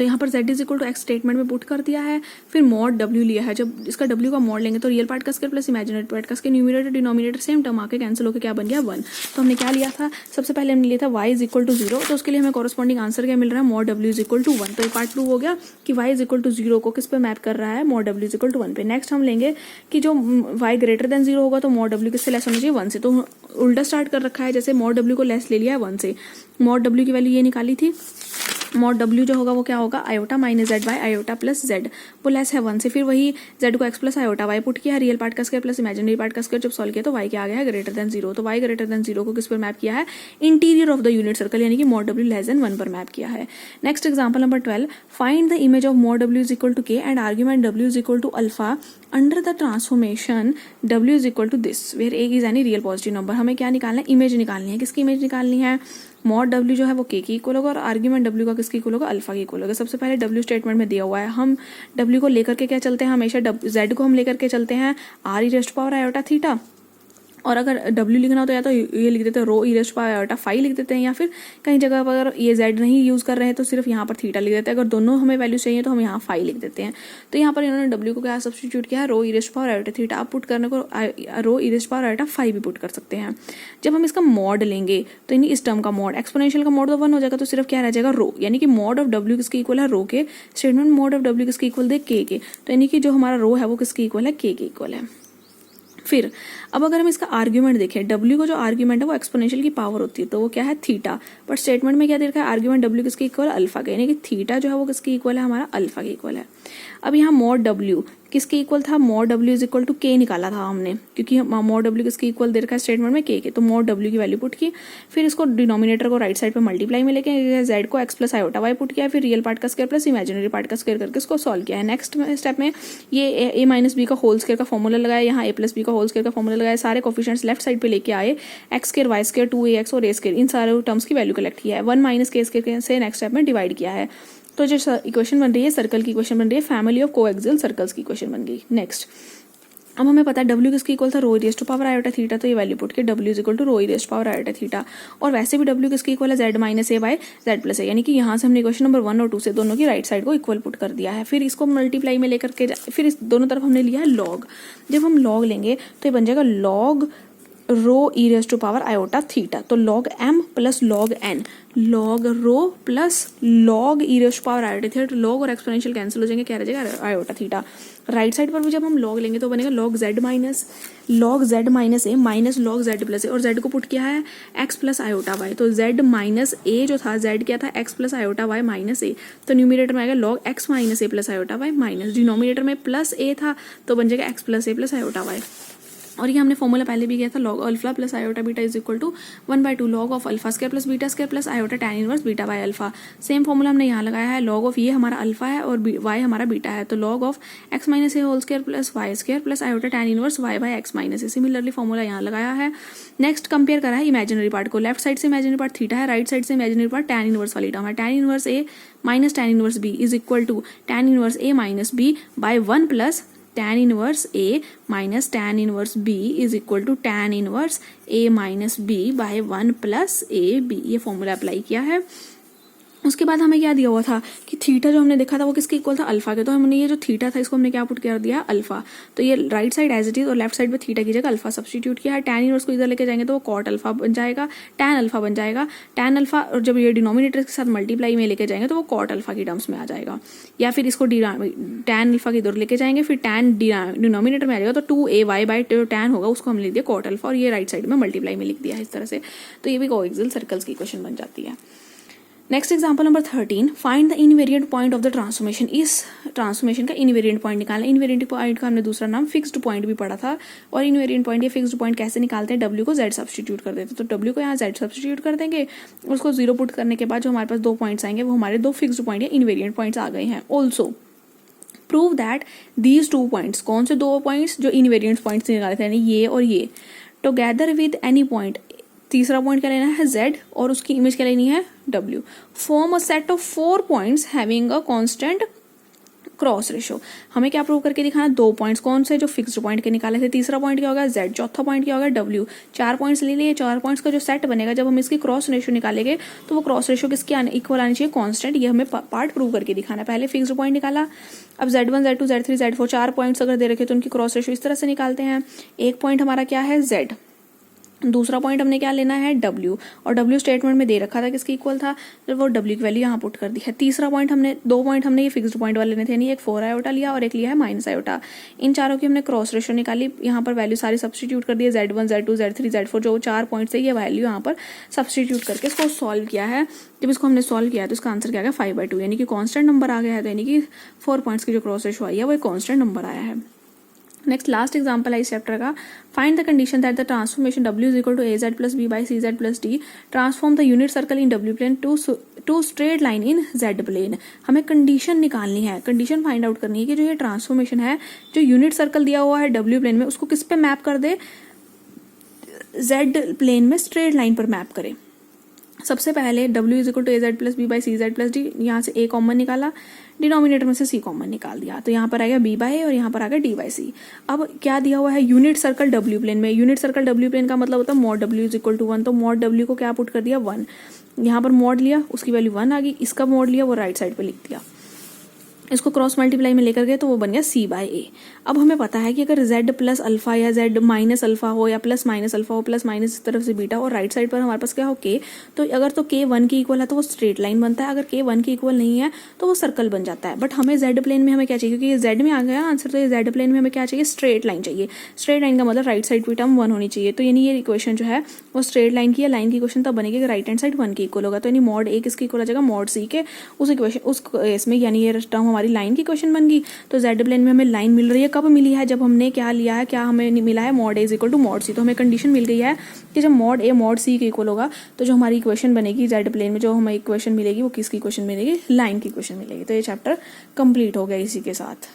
तो यहाँ पर z is equal to x statement में पुट कर दिया है, फिर मॉड w लिया है। जब इसका w का मॉड लेंगे तो रियल पार्ट का स्क्वायर प्लस इमेजिनरी पार्ट का square, numerator denominator same term आके कैंसिल होकर क्या बन गया 1। तो हमने क्या लिया था, सबसे पहले हमने लिया था y इज इक्वल टू 0, तो उसके लिए हमें कॉरस्पॉन्डिंग आंसर क्या मिल रहा है, mod w is equal to 1। तो ये पार्ट 2 हो गया कि y इज इक्वल टू 0 को किस पे मैप कर रहा है, mod w is equal to 1 पे। नेक्स्ट हम लेंगे कि जो y ग्रेटर देन 0 होगा तो मॉड w किससे लेस होना चाहिए, 1 से। तो उल्टा स्टार्ट कर रखा है, जैसे मॉड w को लेस ले लिया है 1 से। मॉड w की वैल्यू ये निकाली थी, मॉड w जो होगा वो क्या होगा, iota minus Z by iota plus Z, वो लेस है 1 से। फिर वही z को x plus iota y put किया है, रियल पार्ट का स्क्वायर प्लस इमेजिनरी पार्ट का स्क्वायर जब सॉल्व किया तो y क्या आ गया है, ग्रेटर देन 0। तो y ग्रेटर देन 0 को किस पर मैप किया है, interior of the unit circle, यानी कि मॉड w लेस देन 1 पर मैप किया है। Next example number 12, find the image of mod w is equal to k and argument w is equal to alpha under the transformation w is equal to this where a is any real positive number. हमें क्या निकालना है, image निकालनी है। किसकी image निकालनी है, mod w जो है वो k की इक्वल होगा और आर्ग्यूमेंट w का किसकी इक्वल होगा, अल्फा की इक्वल होगा। सबसे पहले w स्टेटमेंट में दिया हुआ है, हम w को लेकर के क्या चलते हैं, हमेशा z को हम लेकर के चलते हैं r ई रेस्ट पावर आयोटा थीटा, और अगर w लिखना हो तो या तो ये लिख देते हैं रो ई रेस्ट पावर आयोटा फाई लिख देते हैं, या फिर कहीं जगह पर अगर ये z नहीं यूज़ कर रहे हैं तो सिर्फ यहाँ पर थीटा लिख देते हैं। अगर दोनों हमें वैल्यू चाहिए तो हम यहाँ फाई लिख देते हैं। तो यहाँ पर इन्होंने w को क्या सब्स्टिट्यूट किया है, रो ई रेस्ट पावर आयोटा थीटा। आप पुट करने को रो ई रेस्ट पावर आयोटा फाई भी पुट कर सकते हैं। जब हम इसका मॉड लेंगे तो यानी इस टर्म का मॉड, एक्सपोनेंशियल का मॉड तो 1 हो जाएगा, तो सिर्फ क्या रह जाएगा रो, यानी कि मॉड ऑफ w किसकी इक्वल है, रो के। स्टेटमेंट मॉड ऑफ w किसकी इक्वल दे, k के। तो यानी कि जो हमारा रो है वो किसकी इक्वल है, k के इक्वल है। फिर अब अगर हम इसका आर्ग्यूमेंट देखें, w को जो आर्ग्यूमेंट है वो एक्सपोनेंशियल की पावर होती है, तो वो क्या है, थीटा। बट स्टेटमेंट में क्या दे रखा है, आर्ग्यूमेंट w किसकी इक्वल है, अल्फा के, यानी कि थीटा जो है वो किसकी इक्वल है, हमारा अल्फा की इक्वल है। अब यहाँ मॉड w किसके इक्वल था, mod w is equal to k निकाला था हमने, क्योंकि मॉड w किसकी इक्वल दे रखा है स्टेटमेंट में, k के। तो मॉड w की वैल्यू पुट की, फिर इसको डिनोमिनेटर को राइट साइड पे मल्टीप्लाई में लेके z को x plus iota y put किया, फिर रियल पार्ट का स्क्वायर प्लस इमेजिनरी पार्ट का स्क्वायर करके इसको सॉल्व किया है। नेक्स्ट स्टेप में ये a माइनस बी का होल स्क्वायर का फॉर्मूला लगाया, यहाँ a प्लस बी का होल स्क्वायर का फॉर्मूला लगाया, सारे कोफिशिएंट्स लेफ्ट साइड पे लेके आए, x square y square 2ax और a स्क्वायर, इन सारे टर्म्स की वैल्यू कलेक्ट किया है। 1 माइनस k स्क्वायर से नेक्स्ट स्टेप में डिवाइड किया है। तो जो इक्वेशन बन रही है सर्कल की इक्वेशन बन रही है, फैमिली ऑफ कोएक्सियल सर्कल्स की इक्वेशन बन गई। नेक्स्ट अब हमें पता है w किसकी इक्वल था, rho e raised to power iota theta, तो ये वैल्यू पुट के w is equal to rho e raised power iota theta. और वैसे भी w किसकी इक्वल है, z minus a by z plus a, यानी कि यहाँ से हमने इक्वेशन नंबर 1 और 2 से दोनों की राइट साइड को इक्वल पुट कर दिया है। फिर इसको मल्टीप्लाई में लेकर के फिर इस दोनों तरफ हमने लिया है लॉग। जब हम लॉग लेंगे तो ये बन जाएगा log rho e raised to power iota theta, तो log m plus log n, log rho plus log e raised to power iota theta. Log और एक्सपोनेंशियल कैंसिल हो जाएंगे, क्या रह जाएगा, आयोटा थीटा। राइट साइड पर भी जब हम लॉग लेंगे तो बनेगा log z minus a minus log z plus a, और z को पुट किया है x प्लस आयोटा y, तो z माइनस ए जो था, z क्या था, x plus iota y minus a, तो न्यूमिनेटर में आएगा log x minus a plus iota y minus, denominator में प्लस ए था तो बन जाएगा x plus a plus iota y। और ये हमने फॉर्मूला पहले भी किया था, log alpha plus iota beta is equal to 1/2 log of alpha square plus beta square plus iota tan inverse beta by alpha. Same formula हमने यहाँ लगाया है, लॉग ऑफ ये हमारा अल्फा है और y हमारा बीटा है, तो log of x minus a whole square plus y square plus iota tan inverse y by x minus a. Similarly formula यहाँ लगाया है। नेक्स्ट कंपेयर करा है इमेजिनरी पार्ट को, लेफ्ट साइड से इमेजिनरी पार्ट थीटा है, राइट साइड से imaginary part tan inverse वाली टर्म है। Tan inverse a minus tan inverse b is equal to tan inverse a minus b by 1 plus tan inverse a minus tan inverse b is equal to tan inverse a minus b by 1 plus a b। ये formula apply किया है। उसके बाद हमें क्या दिया हुआ था कि थीटा जो हमने देखा था वो किसके इक्वल था, अल्फा के, तो हमने ये जो थीटा था इसको हमने क्या पुट कर दिया, अल्फा। तो ये right side as it is और लेफ्ट साइड पे थीटा की जगह अल्फा सब्स्टिट्यूट किया है। टैन इनवर्स को इधर लेके जाएंगे तो वो कॉट अल्फा बन जाएगा, टैन अल्फा बन जाएगा, टैन अल्फा, और जब ये डिनोमिनेटर के साथ मल्टीप्लाई में लेके जाएंगे तो वो कॉट अल्फा की टर्म्स में आ जाएगा। या फिर इसको टैन अल्फा की इधर लेके जाएंगे, फिर टैन डिनोमिनेटर में आ जाएगा तो 2ay बाय टैन होगा, उसको हमने लिख दिया कॉट अल्फा, और ये राइट साइड में मल्टीप्लाई में लिख दिया है इस तरह से। तो ये भी कोएक्सियल सर्कल्स की इक्वेशन बन जाती है। Next example number 13, find the invariant point of the transformation. इस ट्रांसफॉर्मेशन का इनवेरिएंट पॉइंट निकालना। इनवेरिएंट पॉइंट का हमने दूसरा नाम फिक्स्ड पॉइंट भी पढ़ा था। और इनवेरिएंट पॉइंट, ये फिक्स्ड पॉइंट कैसे निकालते हैं, w को z सब्स्टिट्यूट कर देते हैं, तो w को यहाँ z सब्स्टिट्यूट कर देंगे, उसको 0 पुट करने के बाद जो हमारे पास 2 पॉइंट्स आएंगे वो हमारे 2 फिक्स्ड पॉइंट या इनवेरिएंट पॉइंट्स आ गए हैं। Also prove that these 2 points, कौन से 2 पॉइंट्स जो इनवेरिएंट पॉइंट्स निकाले थे, यानी ये और ये, टुगेदर विद एनी पॉइंट, तीसरा पॉइंट क्या लेना है z और उसकी इमेज क्या लेनी है w, form a set of 4 points having a cross ratio. हमें क्या प्रूव करके दिखाना, 2 पॉइंट्स कौन से जो फिक्स्ड पॉइंट के निकाले थे, तीसरा पॉइंट क्या होगा z, चौथा पॉइंट क्या होगा w। 4 पॉइंट्स ले लिए, 4 पॉइंट्स का जो सेट बनेगा जब हम इसकी क्रॉस रेशो निकालेंगे तो वो क्रॉस रेशो किसके इक्वल आनी चाहिए, कांस्टेंट। ये हमें पार्ट प्रूव करके दिखाना है। पहले फिक्स्ड पॉइंट निकाला, अब z1 z2 z3 z4 4 points अगर दे रखे तो उनकी क्रॉस रेशो इस तरह से निकालते हैं। एक पॉइंट हमारा क्या है z, दूसरा पॉइंट हमने क्या लेना है w, और w स्टेटमेंट में दे रखा था किसके इक्वल था, तो वो w की वैल्यू यहाँ पुट कर दी है। तीसरा पॉइंट हमने, 2 पॉइंट हमने ये फिक्स्ड पॉइंट वाले लेने थे, यानी एक 4 आयोटा लिया और एक लिया है माइनस आयोटा। इन चारों की हमने क्रॉस रेशो निकाली, यहाँ पर वैल्यू सारी सब्सटीट्यूट कर दी है, z1 z2 z3 z4 जो 4 पॉइंट्स है ये वैल्यू यहाँ पर सब्सटीट्यूट करके इसको सॉल्व किया है। जब इसको हमने सॉल्व किया तो इसका आंसर क्या गया 5/2, यानी कि कॉन्स्टेंट नंबर आ गया है। तो यानी कि 4 पॉइंट्स की जो क्रॉस रेशो आई है वो एक कॉन्स्टेंट नंबर आया है। नेक्स्ट लास्ट एग्जाम्पल है इस चैप्टर का, find the condition that the transformation w is equal to az plus b by cz plus d transform the unit circle in w plane to straight line in z plane. हमें condition निकालनी है, condition find out करनी है कि जो ये transformation है, जो यूनिट सर्कल दिया हुआ है w प्लेन में, उसको किस पे मैप कर दे, z प्लेन में स्ट्रेट लाइन पर मैप करे। सबसे पहले w is equal to az plus b by cz plus d, यहाँ से a कॉमन निकाला, डिनोमिनेटर में से c कॉमन निकाल दिया, तो यहाँ पर आ गया b बाई a और यहाँ पर आ गया d बाई c। अब क्या दिया हुआ है, यूनिट सर्कल w प्लेन में, यूनिट सर्कल w प्लेन का मतलब होता है mod w is equal to 1, तो मॉड w को क्या पुट कर दिया 1, यहाँ पर मॉड लिया उसकी वैल्यू 1 आ गई, इसका मॉड लिया वो राइट साइड पे लिख दिया, इसको क्रॉस मल्टीप्लाई में लेकर गए तो वो बन गया c बाई a। अब हमें पता है कि अगर z प्लस अल्फा या z माइनस अल्फा हो या प्लस माइनस अल्फा हो, प्लस माइनस इस तरफ से बीटा और राइट साइड पर हमारे पास क्या हो k, तो अगर तो k 1 की इक्वल है तो वो स्ट्रेट लाइन बनता है, अगर k 1 की इक्वल नहीं है तो वो सर्कल बन जाता है। बट हमें z प्लेन में हमें क्या चाहिए, क्योंकि ये z में आ गया आंसर, तो ये z प्लेन में हमें क्या चाहिए, स्ट्रेट लाइन चाहिए। स्ट्रेट लाइन का मतलब राइट साइड की टर्म 1 होनी चाहिए, तो यानी ये इक्वेशन जो है वो स्ट्रेट लाइन की है। लाइन की इक्वेशन तब बनेगी राइट हैंड साइड 1 की इक्वल होगा, तो यानी मॉड a किसकी इक्वल आ जाएगा, मॉड c के। उस इक्वेशन उस इसमें यानी ये टर्म हमारी लाइन की इक्वेशन बन गई। तो z प्लेन में हमें लाइन मिल रही है, कब मिली है, जब हमने क्या लिया है, क्या हमें मिला है, mod a is equal to mod c। तो हमें कंडीशन मिल गई है कि जब मॉड a मॉड c के इक्वल होगा तो जो हमारी इक्वेशन बनेगी z प्लेन में, जो हमें इक्वेशन मिलेगी वो किसकी इक्वेशन मिलेगी, लाइन की इक्वेशन मिलेगी। तो ये चैप्टर कंप्लीट हो गया इसी के साथ।